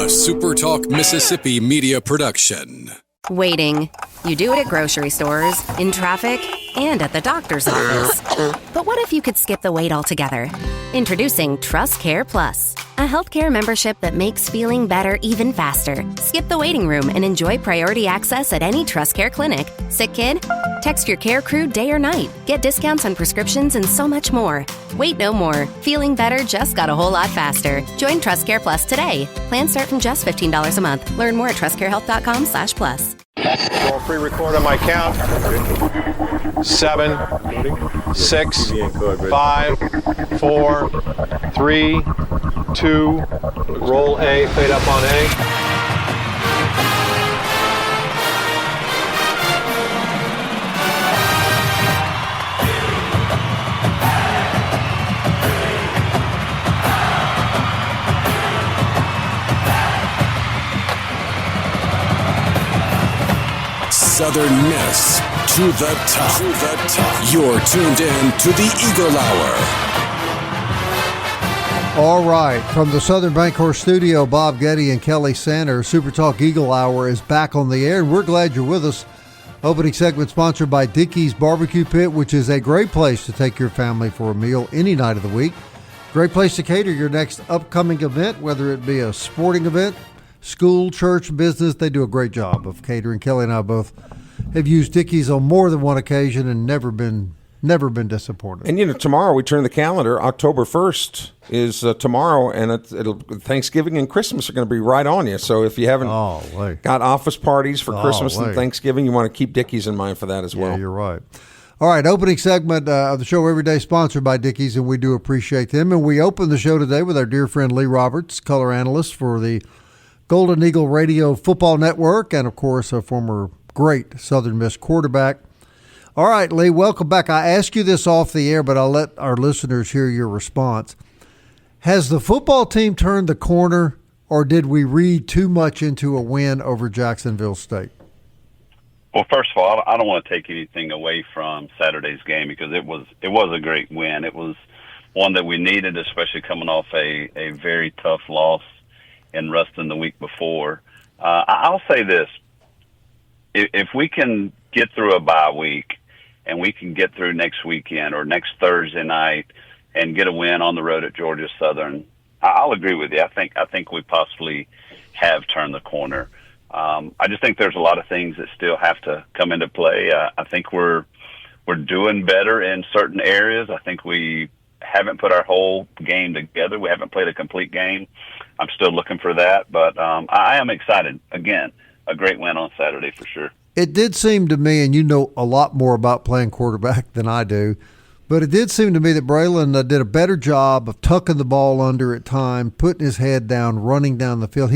SuperTalk Mississippi media production. Waiting. You do it at grocery stores, in traffic, and at the doctor's office. But what if you could skip the wait altogether? Introducing Trust Care Plus, a healthcare membership that makes feeling better even faster. Skip the waiting room and enjoy priority access at any Trust Care clinic. Sick kid? Text your care crew day or night. Get discounts on prescriptions and so much more. Wait no more. Feeling better just got a whole lot faster. Join Trust Care Plus today. Plans start from just $15 a month. Learn more at trustcarehealth.com/plus. Roll free record on my count. 7, 6, 5, 4, 3, 2. Roll A, fade up on A. Southern Miss to the top. You're tuned in to the Eagle Hour. All right, from the Southern Bancorp studio, Bob Getty and Kelly Sander, SuperTalk Eagle Hour is back on the air, and we're glad you're with us. Opening segment sponsored by Dickey's Barbecue Pit, which is a great place to take your family for a meal any night of the week. Great place to cater your next upcoming event, whether it be a sporting event, school, church, business. They do a great job of catering. Kelly and I both have used Dickey's on more than one occasion and never been disappointed. And, tomorrow we turn the calendar. October 1st is tomorrow, and Thanksgiving and Christmas are going to be right on you. So if you haven't got office parties for Christmas and Thanksgiving, you want to keep Dickey's in mind for that as well. Yeah, you're right. All right, opening segment of the show every day sponsored by Dickey's, and we do appreciate them. And we open the show today with our dear friend Lee Roberts, color analyst for the Golden Eagle Radio Football Network, and, of course, a former great Southern Miss quarterback. All right, Lee, welcome back. I asked you this off the air, but I'll let our listeners hear your response. Has the football team turned the corner, or did we read too much into a win over Jacksonville State? Well, first of all, I don't want to take anything away from Saturday's game because it was a great win. It was one that we needed, especially coming off a very tough loss in Ruston the week before. I'll say this. If we can get through a bye week and we can get through next weekend or next Thursday night and get a win on the road at Georgia Southern, I'll agree with you. I think we possibly have turned the corner. I just think there's a lot of things that still have to come into play. I think we're doing better in certain areas. I think we haven't put our whole game together. We haven't played a complete game. I'm still looking for that, but I am excited. Again, a great win on Saturday for sure. It did seem to me, and you know a lot more about playing quarterback than I do, but it did seem to me that Braylon did a better job of tucking the ball under at time, putting his head down, running down the field.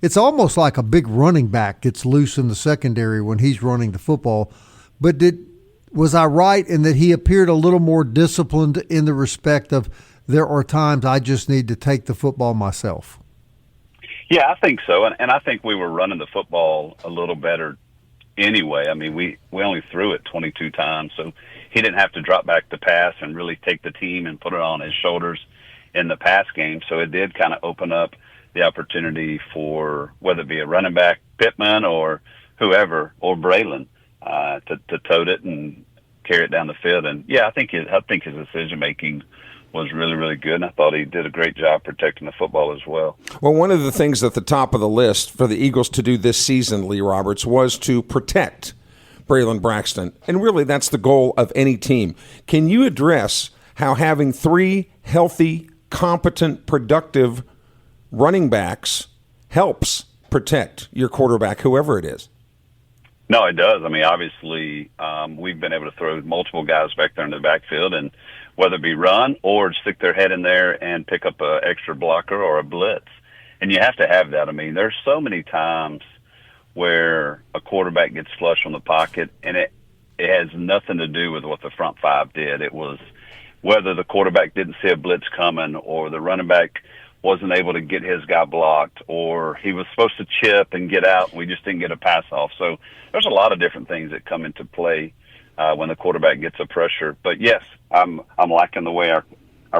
It's almost like a big running back gets loose in the secondary when he's running the football. But was I right in that he appeared a little more disciplined in the respect of there are times I just need to take the football myself? Yeah, I think so. And I think we were running the football a little better anyway. I mean, we only threw it 22 times, so he didn't have to drop back to pass and really take the team and put it on his shoulders in the pass game. So it did kind of open up the opportunity for whether it be a running back, Pittman, or whoever, or Braylon, to tote it and carry it down the field. And yeah, I think his decision making was really, really good, and I thought he did a great job protecting the football as well. Well, one of the things at the top of the list for the Eagles to do this season, Lee Roberts, was to protect Braylon Braxton, and really that's the goal of any team. Can you address how having 3 healthy, competent, productive running backs helps protect your quarterback, whoever it is? No, it does. I mean, obviously, we've been able to throw multiple guys back there in the backfield, and whether it be run or stick their head in there and pick up an extra blocker or a blitz. And you have to have that. I mean, there's so many times where a quarterback gets flush on the pocket, and it has nothing to do with what the front five did. It was whether the quarterback didn't see a blitz coming or the running back wasn't able to get his guy blocked, or he was supposed to chip and get out, and we just didn't get a pass off. So there's a lot of different things that come into play when the quarterback gets a pressure. But yes, I'm liking the way our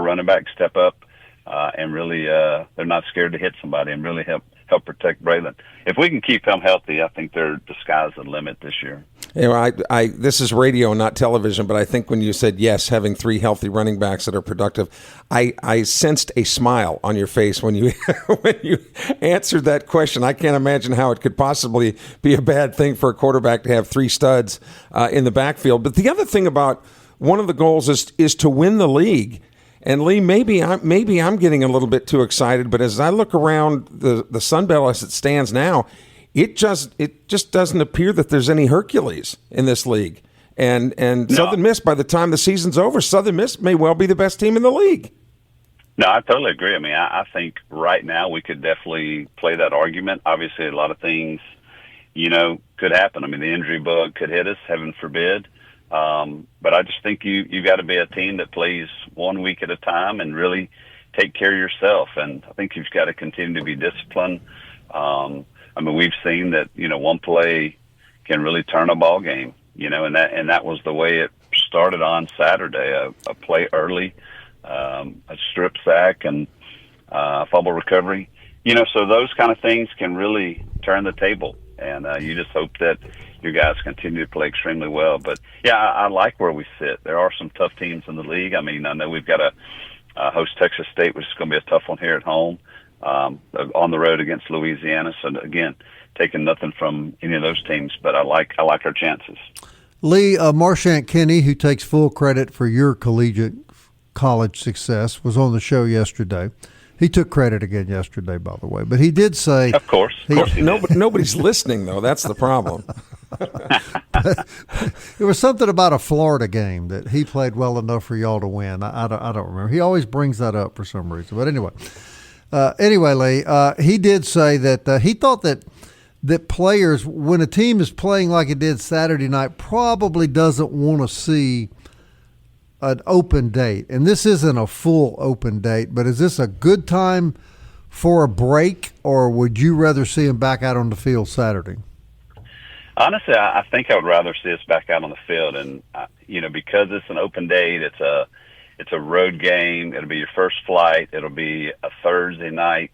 running backs step up and really they're not scared to hit somebody and really help protect Braylon. If we can keep him healthy, I think the sky's the limit this year. You know, I this is radio, not television, but I think when you said yes, having 3 healthy running backs that are productive, I sensed a smile on your face when you when you answered that question. I can't imagine how it could possibly be a bad thing for a quarterback to have 3 studs in the backfield. But the other thing about one of the goals is to win the league. And Lee, maybe I'm getting a little bit too excited, but as I look around the Sun Belt as it stands now, it just doesn't appear that there's any Hercules in this league. And no. Southern Miss, by the time the season's over, Southern Miss may well be the best team in the league. No, I totally agree. I mean, I think right now we could definitely play that argument. Obviously, a lot of things, could happen. I mean, the injury bug could hit us, heaven forbid. But I just think you got to be a team that plays 1 week at a time and really take care of yourself. And I think you've got to continue to be disciplined. I mean, we've seen that, one play can really turn a ball game, and that was the way it started on Saturday, a play early, a strip sack and fumble recovery, so those kind of things can really turn the table. And you just hope that your guys continue to play extremely well. But, yeah, I like where we sit. There are some tough teams in the league. I mean, I know we've got to host Texas State, which is going to be a tough one here at home, on the road against Louisiana. So, again, taking nothing from any of those teams. But I like our chances. Lee, Marchant Kenny, who takes full credit for your collegiate college success, was on the show yesterday. He took credit again yesterday, by the way. But he did say... Of course he did. Nobody's listening, though. That's the problem. There was something about a Florida game that he played well enough for y'all to win. I don't remember. He always brings that up for some reason. But anyway, Lee, he did say that he thought that players, when a team is playing like it did Saturday night, probably doesn't want to see an open date. And this isn't a full open date, but is this a good time for a break, or would you rather see him back out on the field Saturday? Honestly, I think I would rather see us back out on the field. And, because it's an open date, it's a road game. It'll be your first flight. It'll be a Thursday night.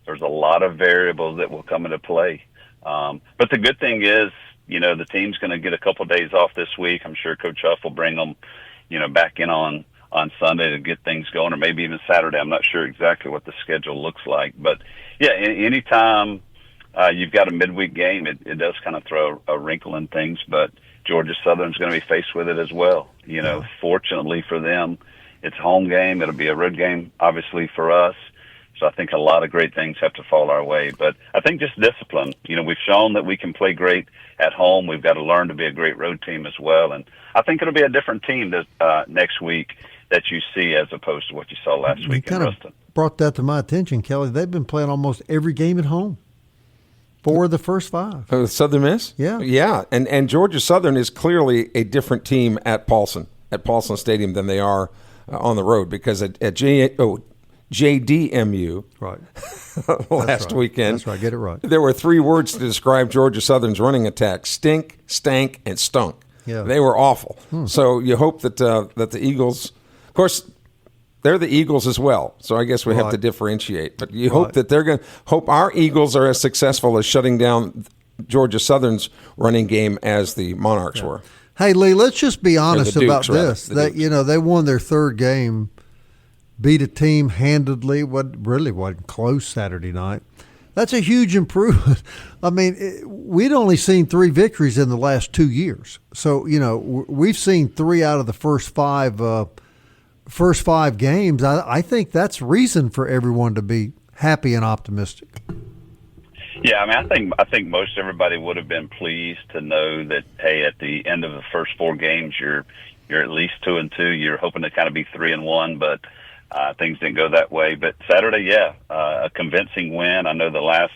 There's a lot of variables that will come into play. But the good thing is, the team's going to get a couple of days off this week. I'm sure Coach Huff will bring them back in on Sunday to get things going, or maybe even Saturday. I'm not sure exactly what the schedule looks like. But, yeah, anytime you've got a midweek game, it does kind of throw a wrinkle in things. But Georgia Southern's going to be faced with it as well. Fortunately for them, it's a home game. It'll be a road game, obviously, for us. So I think a lot of great things have to fall our way. But I think just discipline. We've shown that we can play great at home. We've got to learn to be a great road team as well. And I think it'll be a different team next week that you see as opposed to what you saw last week in Ruston. Brought that to my attention, Kelly. They've been playing almost every game at home. 4 of the first 5. Southern Miss? Yeah. Yeah, and Georgia Southern is clearly a different team at Paulson Stadium than they are on the road, because at JDMU right. last weekend. That's right, get it right. There were 3 words to describe Georgia Southern's running attack: stink, stank, and stunk. Yeah. They were awful. So you hope that the Eagles, of course, they're the Eagles as well. So I guess we have to differentiate. But you hope that they're going to hope our Eagles are as successful as shutting down Georgia Southern's running game as the Monarchs were. Hey, Lee, let's just be honest about this. That they won their 3rd game, beat a team handedly. What really wasn't close Saturday night. That's a huge improvement. I mean, we'd only seen 3 victories in the last 2 years. So, we've seen 3 out of the first 5 games. I think that's reason for everyone to be happy and optimistic. Yeah, I mean, I think most everybody would have been pleased to know that, hey, at the end of the first 4 games, you're at least 2-2. You're hoping to kind of be 3-1, but things didn't go that way. But Saturday, a convincing win. I know the last,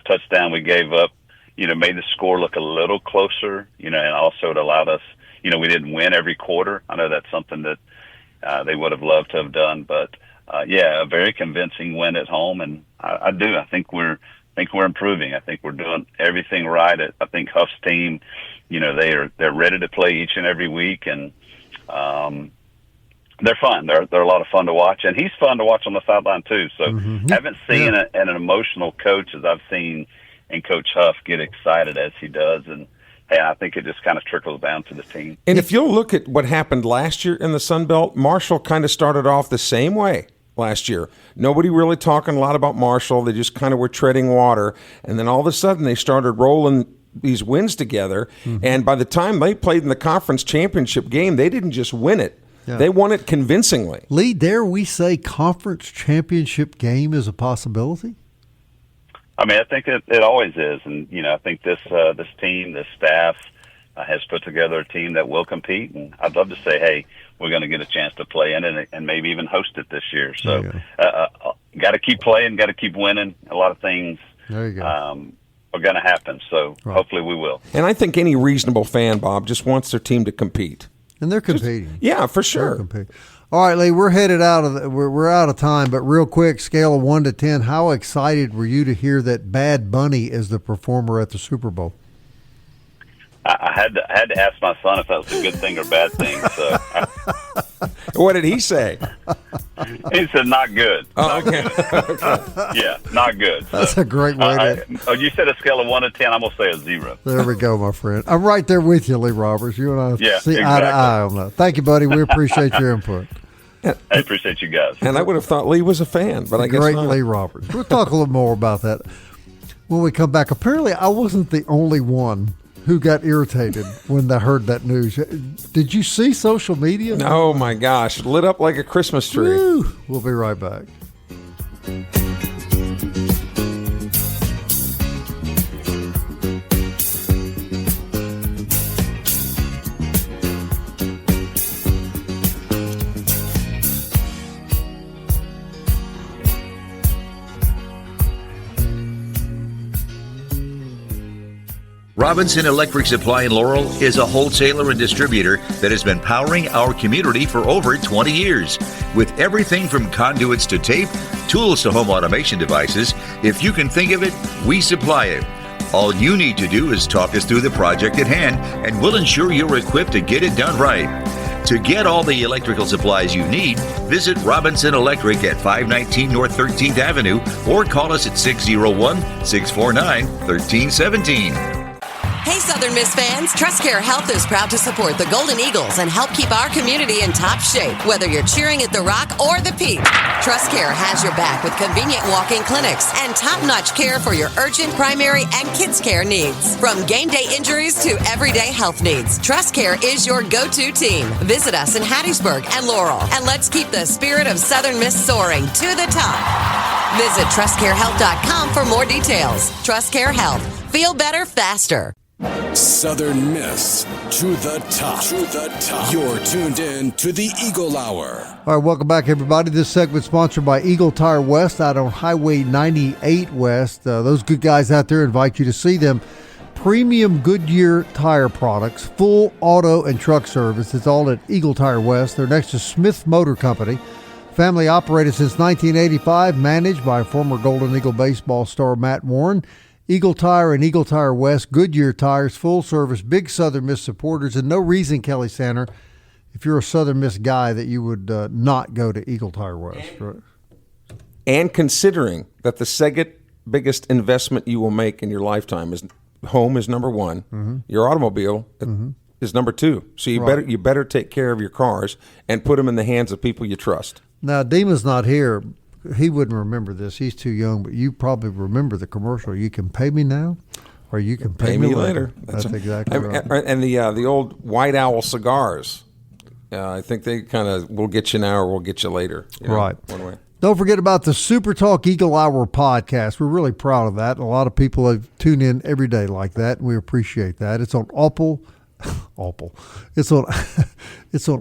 touchdown we gave up, made the score look a little closer, and also it allowed us, we didn't win every quarter. I know that's something that they would have loved to have done, but a very convincing win at home. And I think we're improving. I think we're doing everything right. I think Huff's team, they're ready to play each and every week, and They're fun. They're a lot of fun to watch, and he's fun to watch on the sideline too. So haven't seen an emotional coach as I've seen in Coach Huff get excited as he does, and hey, I think it just kind of trickles down to the team. And if you'll look at what happened last year in the Sun Belt, Marshall kind of started off the same way last year. Nobody really talking a lot about Marshall. They just kind of were treading water, and then all of a sudden they started rolling these wins together, and by the time they played in the conference championship game, they didn't just win it. Yeah. They won it convincingly. Lee, dare we say conference championship game is a possibility? I mean, I think it always is. And, I think this team, this staff has put together a team that will compete. And I'd love to say, hey, we're going to get a chance to play in it and maybe even host it this year. So got to keep playing, got to keep winning. A lot of things are going to happen. So hopefully we will. And I think any reasonable fan, Bob, just wants their team to compete. And they're competing. Yeah, for sure. All right, Lee, we're headed out of we're out of time, but real quick, scale of 1 to 10, how excited were you to hear that Bad Bunny is the performer at the Super Bowl? I had to ask my son if that was a good thing or bad thing. So, what did he say? He said, "Not good." Oh, okay. Yeah, not good. That's a great way to. You said a scale of 1 to 10. I'm gonna say a 0. There we go, my friend. I'm right there with you, Lee Roberts. You and I see exactly. eye to eye on that. Thank you, buddy. We appreciate your input. I appreciate you guys. And I would have thought Lee was a fan, but I guess great not. Lee Roberts. We'll talk a little more about that when we come back. Apparently, I wasn't the only one who got irritated when they heard that news. Did you see social media? Oh, my gosh. Lit up like a Christmas tree. Woo. We'll be right back. Robinson Electric Supply in Laurel is a wholesaler and distributor that has been powering our community for over 20 years. With everything from conduits to tape, tools to home automation devices, if you can think of it, we supply it. All you need to do is talk us through the project at hand, and we'll ensure you're equipped to get it done right. To get all the electrical supplies you need, visit Robinson Electric at 519 North 13th Avenue or call us at 601-649-1317. Hey, Southern Miss fans, TrustCare Health is proud to support the Golden Eagles and help keep our community in top shape, whether you're cheering at the Rock or the Peak. TrustCare has your back with convenient walk-in clinics and top-notch care for your urgent, primary, and kids' care needs. From game day injuries to everyday health needs, TrustCare is your go-to team. Visit us in Hattiesburg and Laurel, and let's keep the spirit of Southern Miss soaring to the top. Visit TrustCareHealth.com for more details. TrustCare Health. Feel better faster. Southern Miss to the top. To the top. You're tuned in to the Eagle Hour. All right, welcome back, everybody. This segment sponsored by Eagle Tire West out on Highway 98 West. Those good guys out there invite you to see them. Premium Goodyear tire products, full auto and truck service. It's all at Eagle Tire West. They're next to Smith Motor Company. Family operated since 1985, managed by former Golden Eagle baseball star Matt Warren. Eagle Tire and Eagle Tire West, Goodyear tires, full service, big Southern Miss supporters, and no reason, Kelly Sander, if you're a Southern Miss guy, that you would not go to Eagle Tire West. Right? And considering that the second biggest investment you will make in your lifetime is home is number one, your automobile is number two. So you better take care of your cars and put them in the hands of people you trust. Now, Dima's not here. He wouldn't remember this. He's too young, but you probably remember the commercial. You can pay me now, or you can pay me later. That's exactly right. And the old White Owl cigars, I think they kind of will get you now or we'll get you later. Right. One way. Don't forget about the SuperTalk Eagle Hour podcast. We're really proud of that. A lot of people have tuned in every day like that, and we appreciate that. It's on Apple. It's on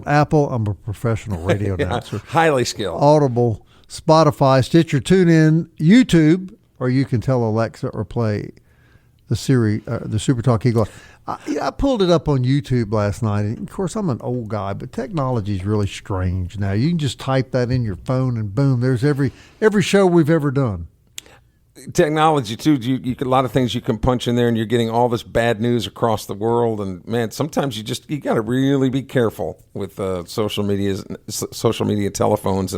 Apple. I'm a professional radio announcer. Highly skilled. Audible, Spotify, Stitcher, TuneIn, YouTube, or you can tell Alexa or play the SuperTalk Eagle. I pulled it up on YouTube last night. And of course, I'm an old guy, but technology is really strange now. You can just type that in your phone, and boom, there's every show we've ever done. technology too. You a lot of things you can punch in there, and you're getting all this bad news across the world. And man, sometimes you got to really be careful with social media, telephones,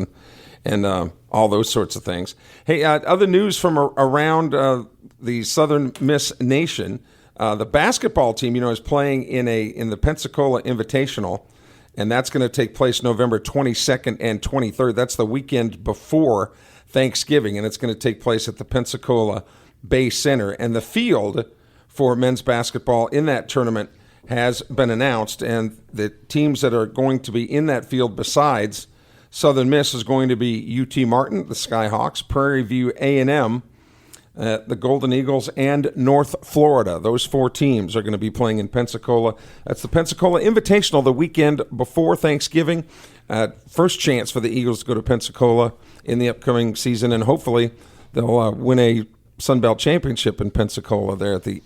and all those sorts of things. Hey, other news from around the Southern Miss Nation. The basketball team, is playing in the Pensacola Invitational, and that's going to take place November 22nd and 23rd. That's the weekend before Thanksgiving, and it's going to take place at the Pensacola Bay Center. And the field for men's basketball in that tournament has been announced, and the teams that are going to be in that field besides Southern Miss is going to be UT Martin, the Skyhawks, Prairie View A&M, the Golden Eagles, and North Florida. Those 4 teams are going to be playing in Pensacola. That's the Pensacola Invitational the weekend before Thanksgiving. First chance for the Eagles to go to Pensacola in the upcoming season, and hopefully they'll win a Sun Belt championship in Pensacola there at the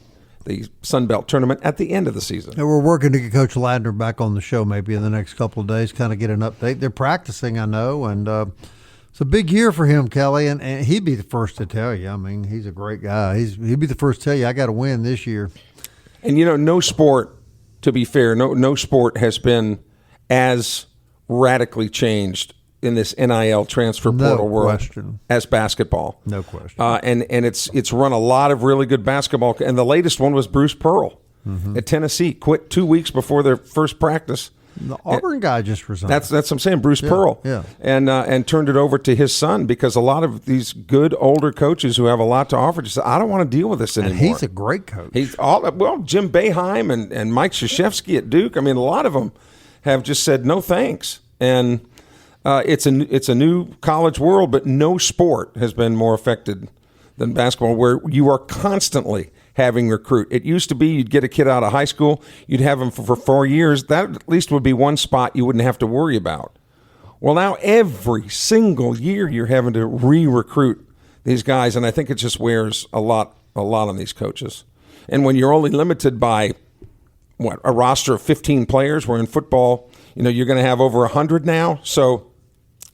Sun Belt tournament at the end of the season. And we're working to get Coach Ladner back on the show maybe in the next couple of days, kind of get an update. They're practicing, I know, and it's a big year for him, Kelly, and he'd be the first to tell you. I mean, he's a great guy. He'd be the first to tell you, I got to win this year. And, no sport, to be fair, no sport has been as radically changed in this NIL transfer portal world as basketball. No question. And it's run a lot of really good basketball. And the latest one was Bruce Pearl at Tennessee. Quit 2 weeks before their first practice. The Auburn guy just resigned. That's what I'm saying, Bruce Pearl. Yeah. And turned it over to his son, because a lot of these good older coaches who have a lot to offer just said, I don't want to deal with this anymore. And he's a great coach. Jim Boeheim and Mike Krzyzewski at Duke. I mean, a lot of them have just said no thanks. And it's a new college world, but no sport has been more affected than basketball, where you are constantly having recruit. It used to be you'd get a kid out of high school, you'd have him for 4 years. That at least would be one spot you wouldn't have to worry about. Well, now every single year you're having to re-recruit these guys, and I think it just wears a lot on these coaches. And when you're only limited by a roster of 15 players, where in football, you're going to have over 100 now. So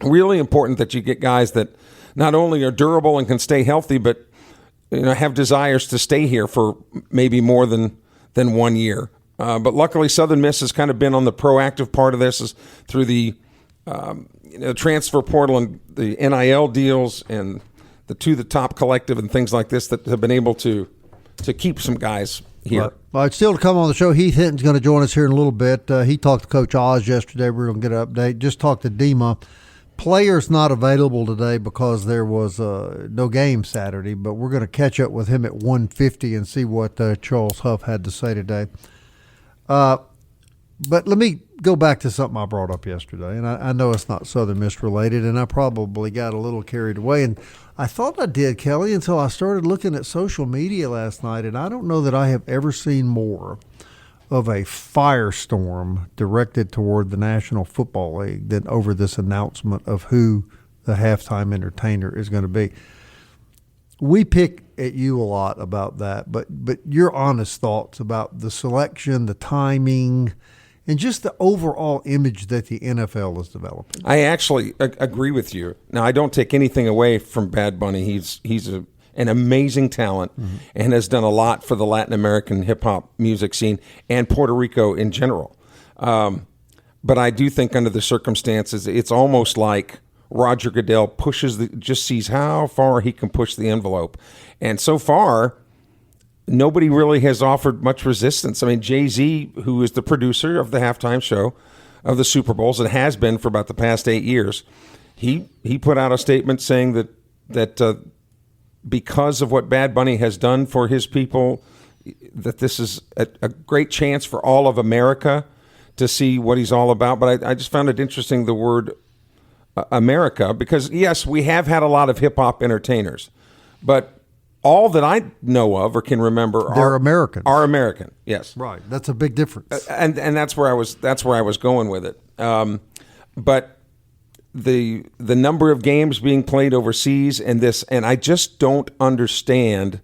really important that you get guys that not only are durable and can stay healthy, but have desires to stay here for maybe more than 1 year. But luckily, Southern Miss has kind of been on the proactive part of this through the transfer portal and the NIL deals and the To the Top collective and things like this that have been able to keep some guys here. All right, still to come on the show, Heath Hinton's going to join us here in a little bit. He talked to Coach Oz yesterday. We're going to get an update. Just talked to Dima. Players not available today because there was no game Saturday, but we're going to catch up with him at 1:50 and see what Charles Huff had to say today. But let me go back to something I brought up yesterday, and I know it's not Southern Miss related, and I probably got a little carried away, and I thought I did, Kelly, until I started looking at social media last night, and I don't know that I have ever seen more of a firestorm directed toward the National Football League than over this announcement of who the halftime entertainer is going to be. We pick at you a lot about that, but your honest thoughts about the selection, the timing, and just the overall image that the NFL is developing. I actually agree with you. Now, I don't take anything away from Bad Bunny. He's an amazing talent and has done a lot for the Latin American hip-hop music scene and Puerto Rico in general. But I do think under the circumstances, it's almost like Roger Goodell just sees how far he can push the envelope. And so far, nobody really has offered much resistance. I mean, Jay-Z, who is the producer of the halftime show of the Super Bowls and has been for about the past 8 years, he put out a statement saying that because of what Bad Bunny has done for his people, that this is a great chance for all of America to see what he's all about. But I just found it interesting, the word America, because, yes, we have had a lot of hip-hop entertainers, but all that I know of or can remember are American. Are American, yes. Right. That's a big difference. And that's where I was going with it. But the number of games being played overseas and I just don't understand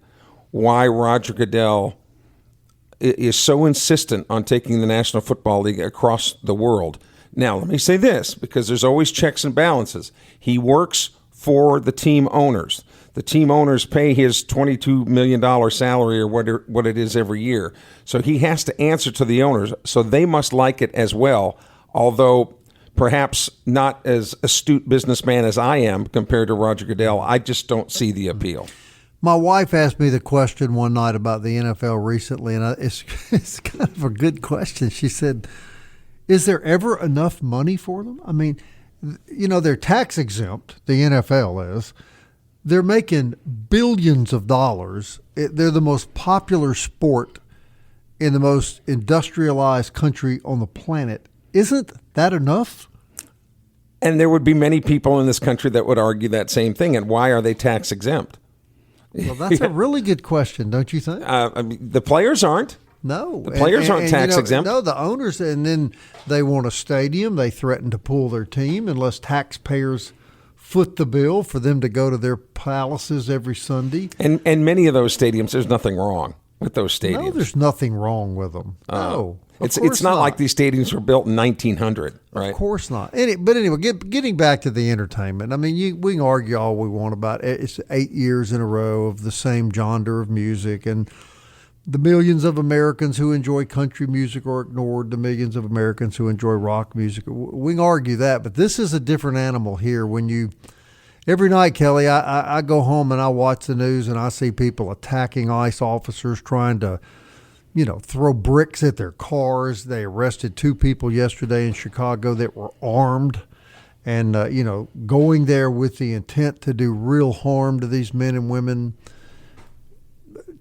why Roger Goodell is so insistent on taking the National Football League across the world. Now, let me say this, because there's always checks and balances. He works for the team owners. The team owners pay his $22 million salary or what it is every year. So he has to answer to the owners. So they must like it as well, although perhaps not as astute businessman as I am compared to Roger Goodell. I just don't see the appeal. My wife asked me the question one night about the NFL recently, and it's kind of a good question. She said, is there ever enough money for them? I mean, they're tax exempt, the NFL is. They're making billions of dollars. They're the most popular sport in the most industrialized country on the planet. Isn't that enough? And there would be many people in this country that would argue that same thing. And why are they tax exempt? Well, that's a really good question, don't you think? I mean, the players aren't. No. The players aren't tax exempt. No, the owners, and then they want a stadium. They threaten to pull their team unless taxpayers foot the bill for them to go to their palaces every Sunday. And many of those stadiums, there's nothing wrong with those stadiums. No, there's nothing wrong with them. No. It's not like these stadiums were built in 1900, right? Of course not. But anyway, getting back to the entertainment, I mean, we can argue all we want about it. It's 8 years in a row of the same genre of music, and the millions of Americans who enjoy country music are ignored, the millions of Americans who enjoy rock music. We can argue that, but this is a different animal here. Every night, Kelly, I go home and I watch the news and I see people attacking ICE officers, trying to throw bricks at their cars. They arrested 2 people yesterday in Chicago that were armed and, going there with the intent to do real harm to these men and women.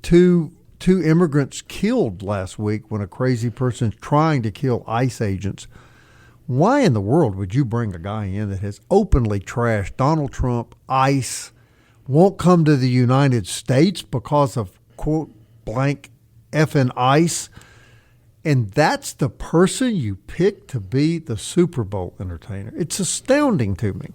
Two immigrants killed last week when a crazy person's trying to kill ICE agents. Why in the world would you bring a guy in that has openly trashed Donald Trump, ICE, won't come to the United States because of, quote, blank effing ICE, and that's the person you pick to be the Super Bowl entertainer? It's astounding to me.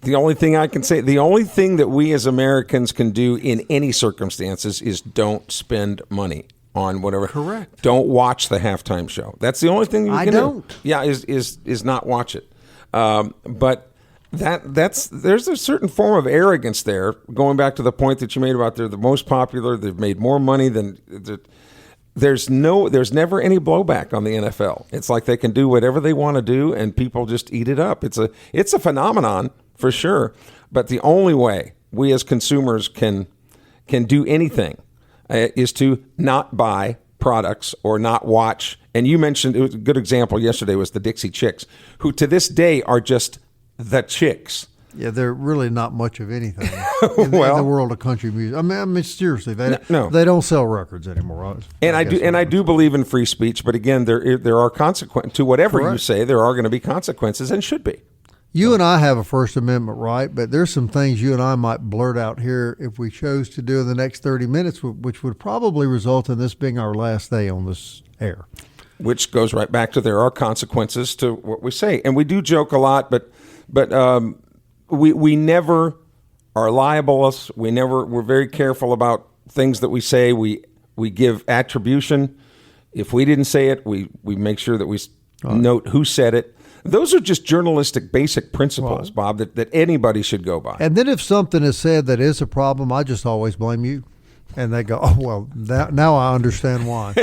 The only thing I can say, the only thing that we as Americans can do in any circumstances is don't spend money on whatever. Correct. Don't watch the halftime show. That's the only thing you can do. I don't. Yeah, is not watch it. But there's a certain form of arrogance there, going back to the point that you made about they're the most popular, they've made more money than there's never any blowback on the NFL. It's like they can do whatever they want to do and people just eat it up. It's a phenomenon for sure, but the only way we as consumers can do anything is to not buy products or not watch. And you mentioned, it was a good example yesterday was the Dixie Chicks, who to this day are just the Chicks. Yeah, they're really not much of anything in the world of country music. I mean seriously, they don't sell records anymore. I do believe in free speech, but again, there are consequences to whatever Correct. you say. There are going to be consequences, and should be. You and I have a First Amendment right, but there's some things you and I might blurt out here if we chose to do in the next 30 minutes, which would probably result in this being our last day on this air. Which goes right back to there are consequences to what we say, and we do joke a lot, but we never are libelous. We're very careful about things that we say. We give attribution. If we didn't say it, we make sure that we note who said it. Those are just journalistic basic principles, Bob, that anybody should go by. And then if something is said that is a problem, I just always blame you. And they go, oh, well, now I understand why.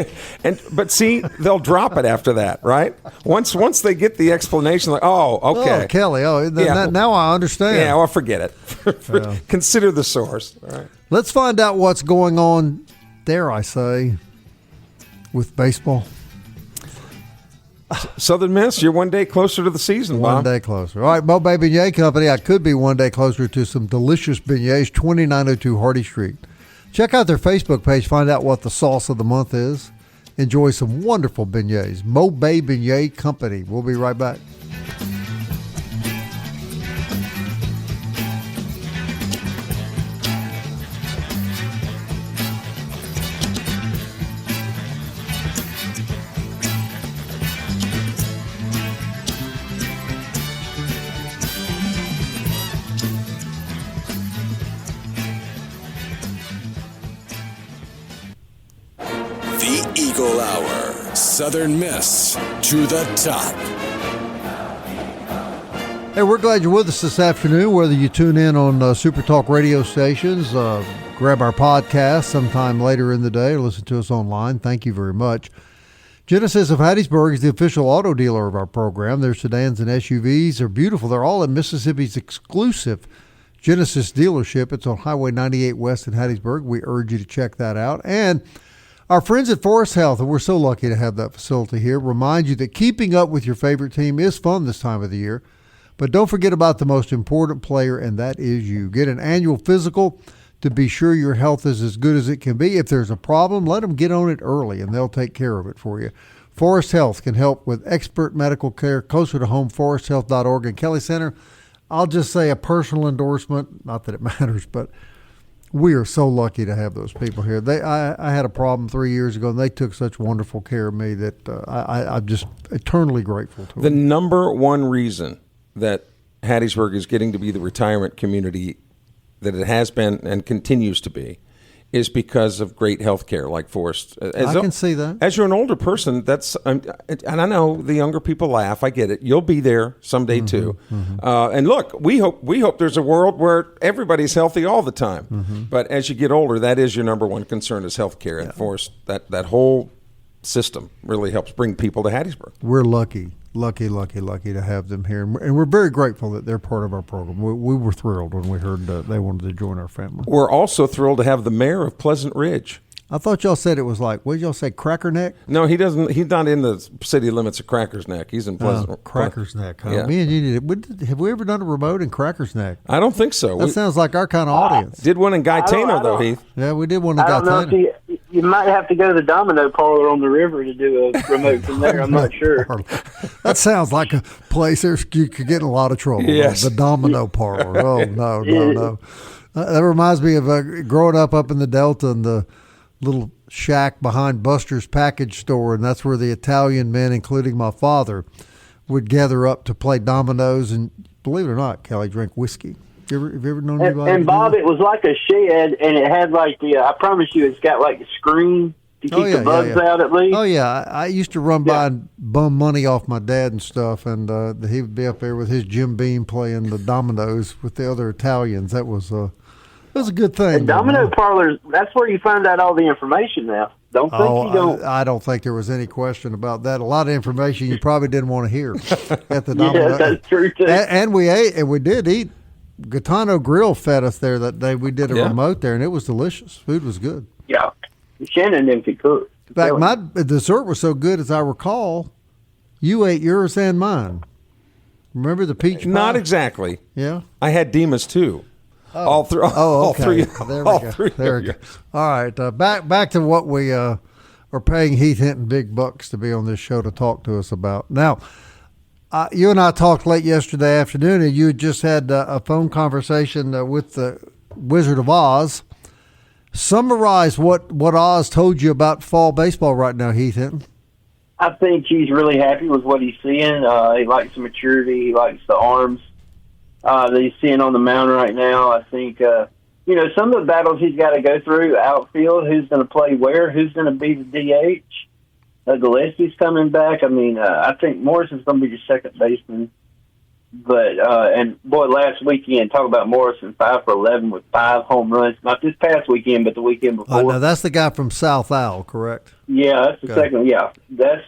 But see, they'll drop it after that, right? Once they get the explanation, like, oh, okay. Oh, Kelly, now I understand. Yeah, well, forget it. Consider the source. All right. Let's find out what's going on, dare I say, with baseball. Southern Miss, you're one day closer to the season, Bob. One day closer. All right, Mo Bay Beignet Company, I could be one day closer to some delicious beignets, 2902 Hardy Street. Check out their Facebook page, find out what the sauce of the month is. Enjoy some wonderful beignets. Mo Bay Beignet Company. We'll be right back. Eagle Hour, Southern Miss to the top. Hey, we're glad you're with us this afternoon, whether you tune in on SuperTalk radio stations, grab our podcast sometime later in the day, or listen to us online. Thank you very much. Genesis of Hattiesburg is the official auto dealer of our program. Their sedans and SUVs are beautiful. They're all in Mississippi's exclusive Genesis dealership. It's on Highway 98 West in Hattiesburg. We urge you to check that out. And our friends at Forest Health, and we're so lucky to have that facility here, remind you that keeping up with your favorite team is fun this time of the year. But don't forget about the most important player, and that is you. Get an annual physical to be sure your health is as good as it can be. If there's a problem, let them get on it early, and they'll take care of it for you. Forest Health can help with expert medical care closer to home, foresthealth.org. And Kelly Center, I'll just say a personal endorsement, not that it matters, but we are so lucky to have those people here. I had a problem 3 years ago, and they took such wonderful care of me that I'm just eternally grateful to them. The number one reason that Hattiesburg is getting to be the retirement community that it has been and continues to be is because of great health care like Forrest. I can see that. As you're an older person, and I know the younger people laugh. I get it. You'll be there someday too. And look, we hope there's a world where everybody's healthy all the time. But as you get older, that is your number one concern is health care. And Forrest, that whole system really helps bring people to Hattiesburg. We're lucky to have them here, and we're very grateful that they're part of our program. We were thrilled when we heard they wanted to join our family. We're also thrilled to have the mayor of Pleasant Ridge. I thought y'all said it was like, what did y'all say, Cracker Neck? No, he doesn't. He's not in the city limits of Crackers Neck. He's in Pleasant. Crackers Neck. Huh? Yeah. Me and you have we ever done a remote in Crackers Neck? I don't think so. That sounds like our kind of audience. Did one in Gaetano though, Heath? Yeah, we did one in I don't know Gaetano. if you might have to go to the Domino Parlor on the river to do a remote from there. I'm not sure. That sounds like a place you could get in a lot of trouble. Yes. The Domino Parlor. Oh, no. That reminds me of growing up in the Delta and the little shack behind Buster's package store, and that's where the Italian men, including my father, would gather up to play dominoes and, believe it or not, Kelly, drink whiskey. Have you ever known anybody? And Bob, it was like a shed, and it had like I promise you, it's got like a screen to keep the bugs out at least. Oh, yeah. I used to run by and bum money off my dad and stuff, and he would be up there with his Jim Beam playing the dominoes with the other Italians. That was a good thing. And Domino Parlors, that's where you find out all the information now. Don't think you don't. I don't think there was any question about that. A lot of information you probably didn't want to hear at the Domino. Yeah, that's true, too. And we ate, and we did eat. Gaetano Grill fed us there that day. We did a remote there, and it was delicious. Food was good. Yeah. Shannon didn't cook. In fact, my dessert was so good, as I recall, you ate yours and mine. Remember the peach pie? Not exactly. Yeah? I had Dima's too. Oh. All three. There we go. All right. Back to what we are paying Heath Hinton big bucks to be on this show to talk to us about. Now, you and I talked late yesterday afternoon, and you had just had a phone conversation with the Wizard of Oz. Summarize what Oz told you about fall baseball right now, Heath Hinton. I think he's really happy with what he's seeing. He likes the maturity. He likes the arms that he's seeing on the mound right now. I think, some of the battles he's got to go through, outfield, who's going to play where, who's going to be the DH. Gillespie's coming back. I mean, I think Morrison's going to be your second baseman. But, last weekend, talk about Morrison, 5 for 11 with 5 home runs. Not this past weekend, but the weekend before. No, that's the guy from South Al, correct? Yeah, that's the second one. Yeah, that's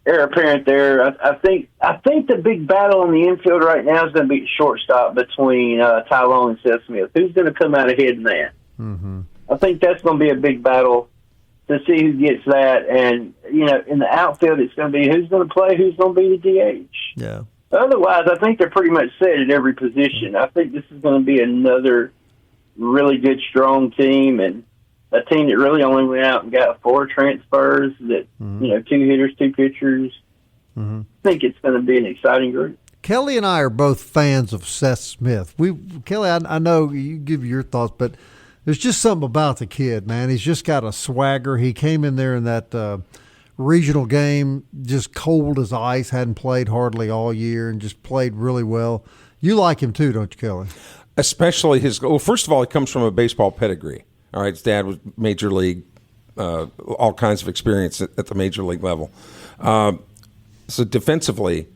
heir apparent there. I think the big battle in the infield right now is going to be shortstop between Ty Long and Seth Smith. Who's going to come out ahead in that? Mm-hmm. I think that's going to be a big battle to see who gets that. And, in the outfield, it's going to be who's going to play, who's going to be the DH. Yeah. Otherwise, I think they're pretty much set at every position. I think this is going to be another really good, strong team, and a team that really only went out and got 4 transfers, that 2 hitters, 2 pitchers. Mm-hmm. I think it's going to be an exciting group. Kelly and I are both fans of Seth Smith. Kelly, I know you give your thoughts, but there's just something about the kid, man. He's just got a swagger. He came in there in that regional game just cold as ice, hadn't played hardly all year, and just played really well. You like him too, don't you, Kelly? Especially first of all, he comes from a baseball pedigree. All right, his dad was major league, all kinds of experience at the major league level. So defensively,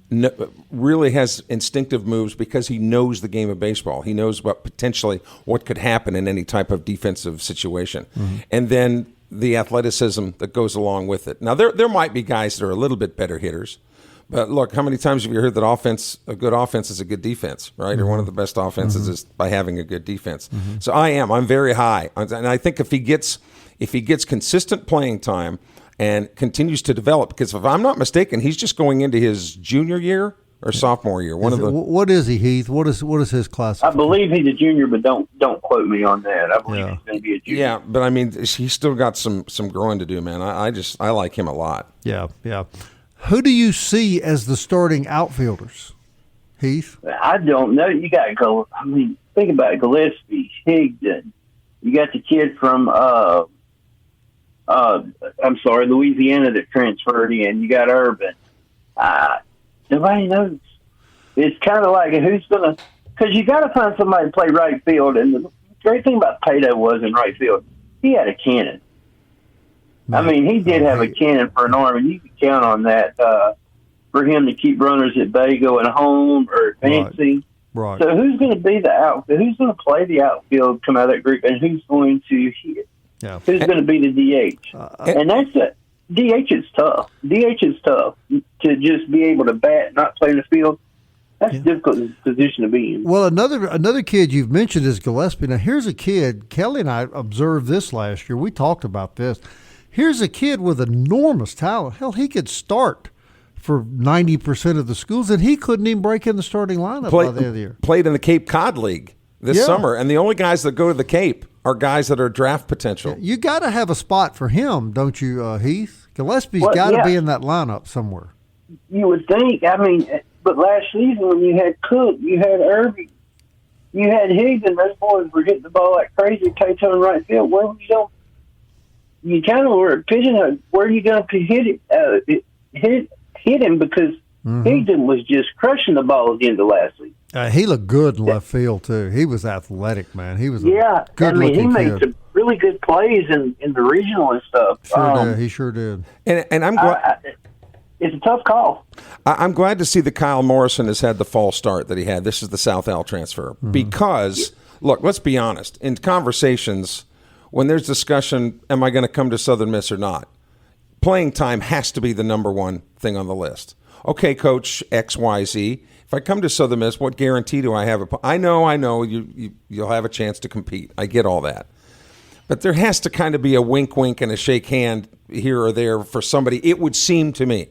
really has instinctive moves because he knows the game of baseball. He knows what could happen in any type of defensive situation. And then the athleticism that goes along with it. Now, there might be guys that are a little bit better hitters, but look, how many times have you heard that a good offense is a good defense, right? Or one of the best offenses is by having a good defense. So I'm very high. And I think if he gets consistent playing time and continues to develop, because if I'm not mistaken, he's just going into his junior year or sophomore year. What is he, Heath? What is his class? I believe he's a junior, but don't quote me on that. I believe he's going to be a junior. Yeah, but I mean, he's still got some growing to do, man. I like him a lot. Yeah. Who do you see as the starting outfielders, Heath? I don't know. You got to go. I mean, think about it. Gillespie, Higdon. You got the kid from Louisiana that transferred in. You got Urban. Nobody knows. It's kind of like who's going to – because you got to find somebody to play right field. And the great thing about Pato was in right field, he had a cannon. I mean, he did have a cannon for an arm, and you could count on that for him to keep runners at bay going home or advancing. Right. So who's going to be the outfield? Who's going to play the outfield, come out of that group, and who's going to hit? Yeah. Who's going to be the DH? And that's it. DH is tough. DH is tough to just be able to bat, not play in the field. That's a difficult position to be in. Well, another kid you've mentioned is Gillespie. Now, here's a kid. Kelly and I observed this last year. We talked about this. Here's a kid with enormous talent. Hell, he could start for 90% of the schools, and he couldn't even break in the starting lineup by the end of the year. Played in the Cape Cod League this summer, and the only guys that go to the Cape are guys that are draft potential. You got to have a spot for him, don't you, Heath? Gillespie's got to be in that lineup somewhere. You would think. I mean, but last season when you had Cook, you had Irby, you had Higgs, and those boys were hitting the ball like crazy, Cato in right field. Where were you going? You kind of were pigeonholed. Where are you going to hit him? Because Higdon was just crushing the balls into last season. He looked good in left field too. He was athletic, man. He was he made some really good plays in the regional and stuff. He sure did. And I'm glad. It's a tough call. I'm glad to see that Kyle Morrison has had the fall start that he had. This is the South Al transfer because look, let's be honest. In conversations, when there's discussion, am I going to come to Southern Miss or not? Playing time has to be the number one thing on the list. Okay, Coach XYZ. If I come to Southern Miss, what guarantee do I have? I know you'll have a chance to compete. I get all that. But there has to kind of be a wink and a shake hand here or there for somebody, it would seem to me,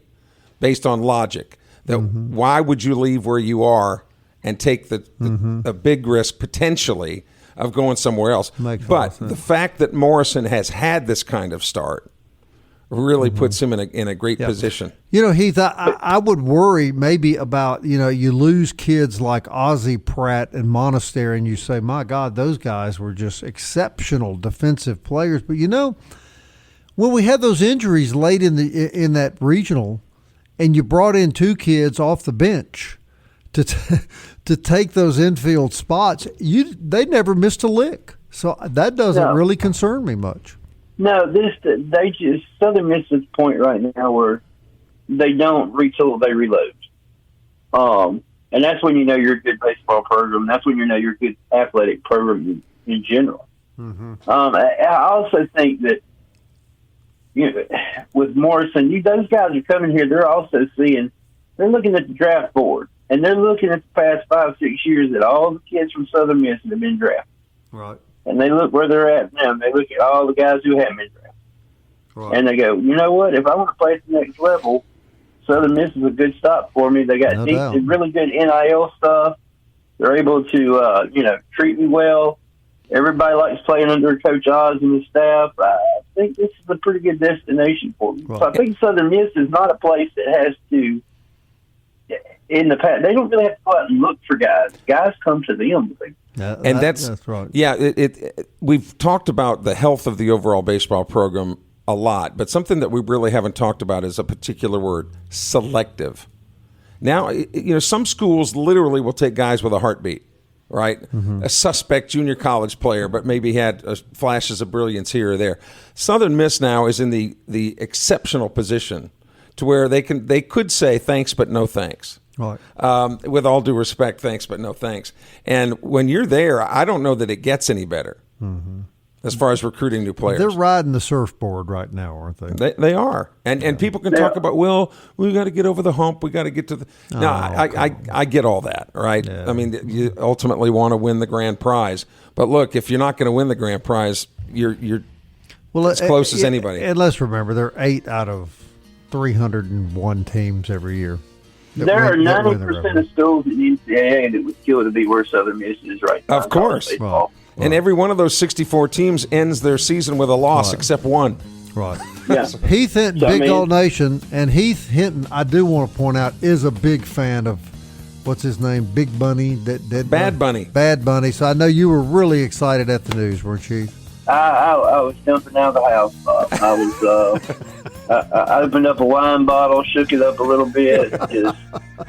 based on logic, that why would you leave where you are and take the big risk potentially of going somewhere else? But the fact that Morrison has had this kind of start really puts him in a great position. You know, Heath, I would worry maybe about, you lose kids like Ozzie Pratt and Monastery, and you say, my God, those guys were just exceptional defensive players. But, when we had those injuries late in that regional, and you brought in two kids off the bench to take those infield spots, they never missed a lick. So that doesn't really concern me much. No, Southern Miss is the point right now where they don't retool, they reload. And that's when you know you're a good baseball program. That's when you know you're a good athletic program in general. I also think that with Morrison, those guys are coming here. They're also they're looking at the draft board, and they're looking at the past 5-6 years that all the kids from Southern Miss have been drafted. Right. And they look where they're at now, and they look at all the guys who haven't been drafted. Right. And they go, you know what? If I want to play at the next level, Southern Miss is a good stop for me. They got really good NIL stuff. They're able to, treat me well. Everybody likes playing under Coach Oz and his staff. I think this is a pretty good destination for me. Right. So I think Southern Miss is not a place that has to, in the past, they don't really have to go out and look for guys. Guys come to them. That's right. Yeah, we've talked about the health of the overall baseball program a lot, but something that we really haven't talked about is a particular word, selective. Now, some schools literally will take guys with a heartbeat, right? A suspect junior college player, but maybe had flashes of brilliance here or there. Southern Miss now is in the exceptional position to where they could say thanks but no thanks. Right. With all due respect, thanks, but no thanks. And when you're there, I don't know that it gets any better as far as recruiting new players. They're riding the surfboard right now, aren't they? They are. And people can talk about, well, we got to get over the hump. We got to get to the – no, I get all that, right? Yeah. I mean, you ultimately want to win the grand prize. But, look, if you're not going to win the grand prize, you're as close as anybody. And let's remember, there are 8 out of 301 teams every year. There are 90% of schools in the NCAA that would kill to be where Southern Miss is right now. Of course. Right. And every one of those 64 teams ends their season with a loss except one. Right. Yeah. Heath Hinton, BigGoldNation, and Heath Hinton, I do want to point out, is a big fan of, what's his name, Big Bunny? Bad Bunny. Bad Bunny. So I know you were really excited at the news, weren't you? I was jumping out of the house, Bob. I was. I opened up a wine bottle, shook it up a little bit, just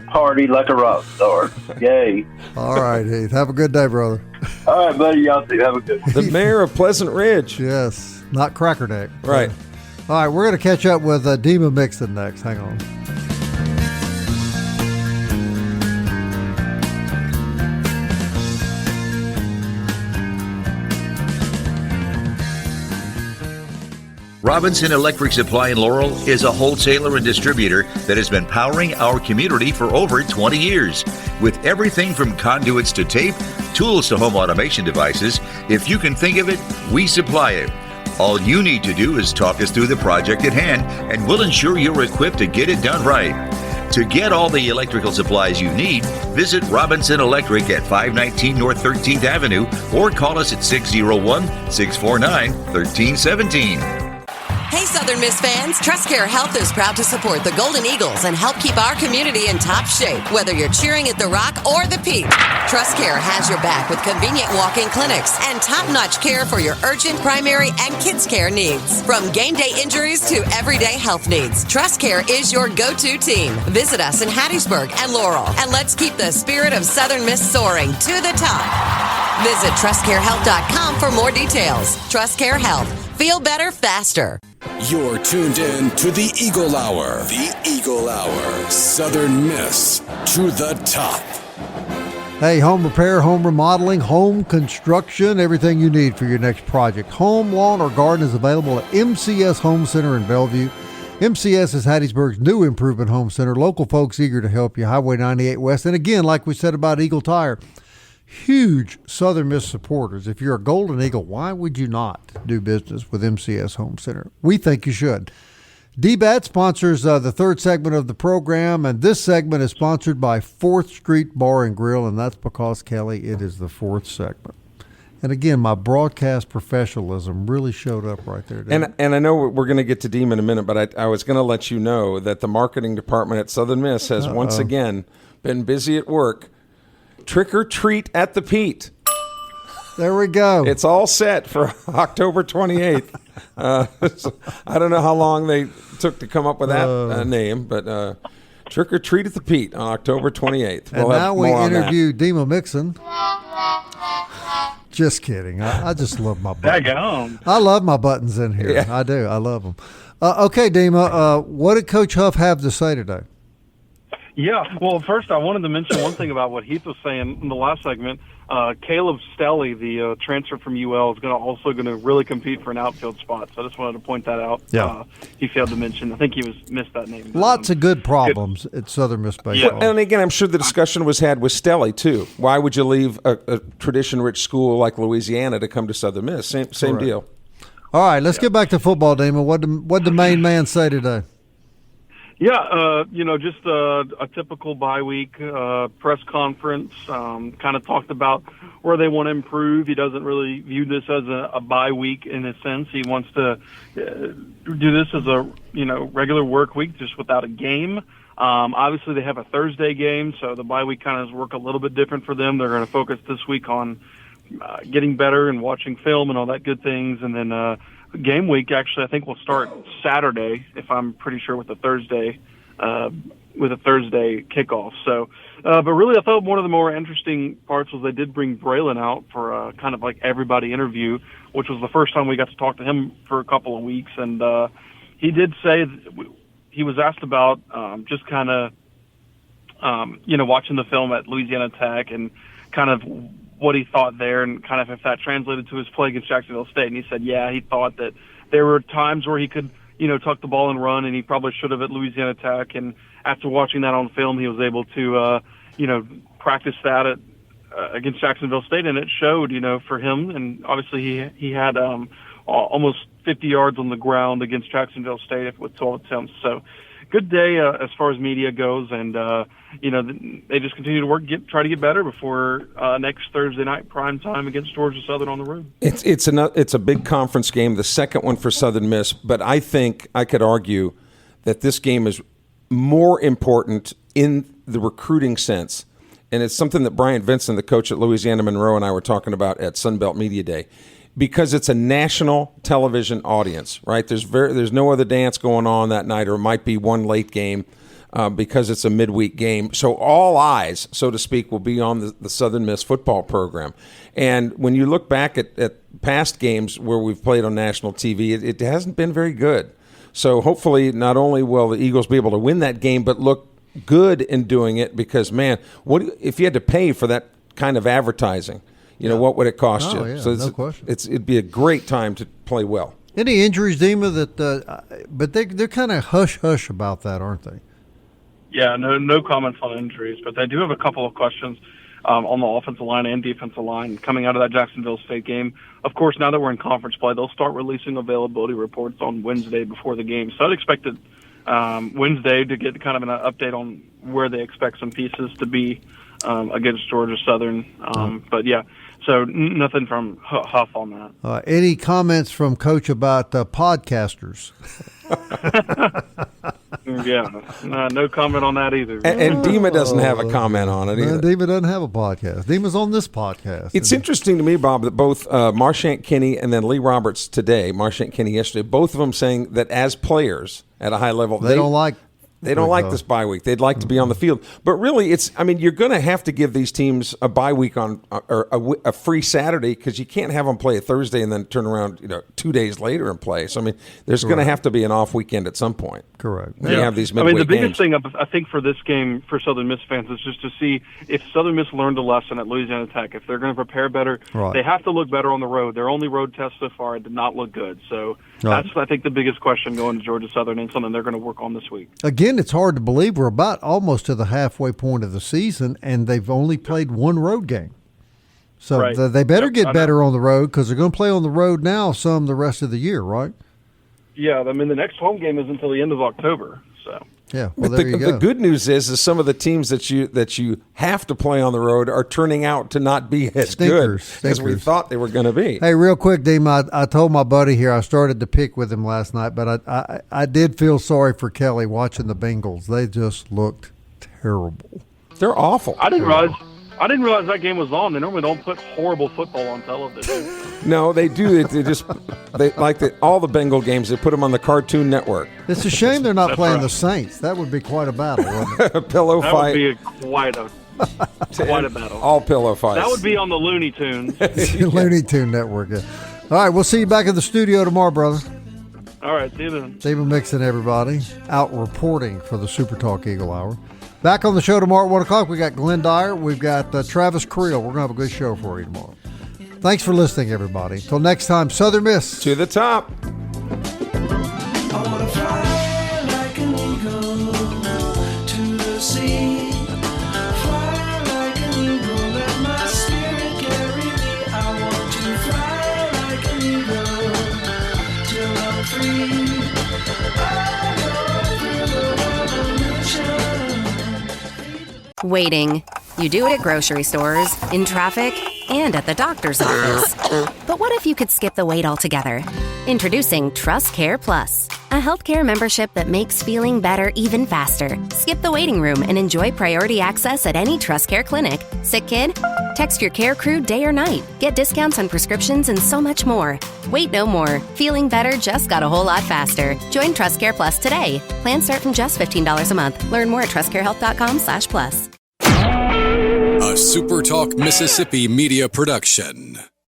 partied like a rock star. Yay! All right, Heath. Have a good day, brother. All right, buddy. Y'all too. Have a good one. The mayor of Pleasant Ridge. Yes, not Cracker Neck. Right. All right, we're going to catch up with Dima Mixon next. Hang on. Robinson Electric Supply in Laurel is a wholesaler and distributor that has been powering our community for over 20 years. With everything from conduits to tape, tools to home automation devices, if you can think of it, we supply it. All you need to do is talk us through the project at hand, and we'll ensure you're equipped to get it done right. To get all the electrical supplies you need, visit Robinson Electric at 519 North 13th Avenue or call us at 601-649-1317. Hey, Southern Miss fans, TrustCare Health is proud to support the Golden Eagles and help keep our community in top shape, whether you're cheering at the Rock or the Peak. TrustCare has your back with convenient walk-in clinics and top-notch care for your urgent, primary, and kids' care needs. From game day injuries to everyday health needs, TrustCare is your go-to team. Visit us in Hattiesburg and Laurel, and let's keep the spirit of Southern Miss soaring to the top. Visit TrustCareHealth.com for more details. TrustCare Health. Feel better faster. You're tuned in to the Eagle Hour. The Eagle Hour. Southern Miss to the top. Hey, home repair, home remodeling, home construction, everything you need for your next project. Home, lawn, or garden is available at MCS Home Center in Bellevue. MCS is Hattiesburg's new improvement home center. Local folks eager to help you. Highway 98 West. And again, like we said about Eagle Tire, huge Southern Miss supporters. If you're a Golden Eagle, why would you not do business with MCS Home Center? We think you should. DBAT sponsors the third segment of the program, and this segment is sponsored by 4th Street Bar and Grill, and that's because, Kelly, it is the fourth segment. And again, my broadcast professionalism really showed up right there. And I know we're going to get to Dima in a minute, but I was going to let you know that the marketing department at Southern Miss has once again been busy at work. Trick or treat at the Pete. There we go. It's all set for October 28th. So I don't know how long they took to come up with that name, but Trick or treat at the Pete on October 28th. And now we interview Dima Mixon. Just kidding. I just love my buttons. I love my buttons in here. Yeah. I do. I love them. Okay, Dima, what did Coach Huff have to say today? Yeah, well, first I wanted to mention one thing about what Heath was saying in the last segment. Caleb Stelly, the transfer from UL, is also going to really compete for an outfield spot. So I just wanted to point that out. Yeah. He failed to mention. I think he missed that name. Lots of good problems at Southern Miss baseball. Yeah. And again, I'm sure the discussion was had with Stelly too. Why would you leave a tradition-rich school like Louisiana to come to Southern Miss? Same deal. All right, let's get back to football, Dima. What did the main man say today? Yeah, just a typical bye week press conference. Kind of talked about where they want to improve. He doesn't really view this as a bye week in a sense. He wants to do this as a regular work week, just without a game. Obviously, they have a Thursday game, so the bye week kind of work a little bit different for them. They're going to focus this week on getting better and watching film and all that good things, and then. Game week, actually, I think will start Saturday, if I'm pretty sure, with a Thursday kickoff. So, but really, I thought one of the more interesting parts was they did bring Braylon out for a kind of like everybody interview, which was the first time we got to talk to him for a couple of weeks. And he did say he was asked about just kind of watching the film at Louisiana Tech and kind of what he thought there and kind of if that translated to his play against Jacksonville State. And he said, yeah, he thought that there were times where he could, tuck the ball and run, and he probably should have at Louisiana Tech. And after watching that on film, he was able to, practice that against Jacksonville State, and it showed, for him. And obviously he had almost 50 yards on the ground against Jacksonville State with 12 attempts. So good day as far as media goes, and they just continue to try to get better before next Thursday night prime time against Georgia Southern on the road. It's a big conference game, the second one for Southern Miss, but I think I could argue that this game is more important in the recruiting sense, and it's something that Brian Vincent, the coach at Louisiana Monroe, and I were talking about at Sunbelt Media Day. Because it's a national television audience, right? There's no other dance going on that night, or it might be one late game because it's a midweek game. So all eyes, so to speak, will be on the Southern Miss football program. And when you look back at past games where we've played on national TV, it hasn't been very good. So hopefully not only will the Eagles be able to win that game, but look good in doing it because, man, what if you had to pay for that kind of advertising? What would it cost you? Yeah, so no question. It'd be a great time to play well. Any injuries, Dima? But they're kind of hush about that, aren't they? Yeah, no comments on injuries, but they do have a couple of questions on the offensive line and defensive line coming out of that Jacksonville State game. Of course, now that we're in conference play, they'll start releasing availability reports on Wednesday before the game. So I'd expect it Wednesday to get kind of an update on where they expect some pieces to be against Georgia Southern. But yeah. So nothing from Huff on that. Any comments from Coach about podcasters? Yeah, no comment on that either. And Dima doesn't have a comment on it either. Dima doesn't have a podcast. Dima's on this podcast. It's interesting to me, Bob, that both Marchant Kinney and then Lee Roberts today, Marchant Kinney yesterday, both of them saying that as players at a high level, they don't like this bye week. They'd like to be on the field. But really, you're going to have to give these teams a bye week or a free Saturday because you can't have them play a Thursday and then turn around 2 days later and play. So, there's going to have to be an off weekend at some point. Correct. You have these midweek the biggest games. thing I think for this game for Southern Miss fans is just to see if Southern Miss learned a lesson at Louisiana Tech. If they're going to prepare better, they have to look better on the road. Their only road test so far did not look good. So that's, I think, the biggest question going to Georgia Southern and something they're going to work on this week. Again, it's hard to believe we're about almost to the halfway point of the season, and they've only played one road game. So they better get better on the road because they're going to play on the road now the rest of the year, right? Yeah, the next home game is until the end of October. So yeah, well, but the good news is some of the teams that you have to play on the road are turning out to not be as good as we thought they were going to be. Hey, real quick, Dima, I told my buddy here I started to pick with him last night, but I did feel sorry for Kelly watching the Bengals. They just looked terrible. They're awful. I didn't realize that game was on. They normally don't put horrible football on television. No, they do. They like all the Bengal games. They put them on the Cartoon Network. It's a shame they're not playing the Saints. That would be quite a battle, wouldn't it? A pillow fight. That would be quite a battle. All pillow fights. That would be on the Looney Tunes. Looney Tune Network. Yeah. All right, we'll see you back in the studio tomorrow, brother. All right, see you then. Stephen Mixon, everybody, out reporting for the Super Talk Eagle Hour. Back on the show tomorrow at 1 o'clock, we got Glenn Dyer. We've got Travis Creel. We're going to have a good show for you tomorrow. Thanks for listening, everybody. Until next time, Southern Miss. To the top. I want to fly like an eagle to the sea. Fly like an eagle, let my spirit carry me. I want to fly like an eagle till I'm free. I go through the revolution. Waiting. You do it at grocery stores, in traffic, and at the doctor's office. But what if you could skip the wait altogether? Introducing Trust Care Plus, a healthcare membership that makes feeling better even faster. Skip the waiting room and enjoy priority access at any Trust Care clinic. Sick kid? Text your care crew day or night. Get discounts on prescriptions and so much more. Wait no more. Feeling better just got a whole lot faster. Join Trust Care Plus today. Plans start from just $15 a month. Learn more at trustcarehealth.com/plus. A SuperTalk Mississippi media production.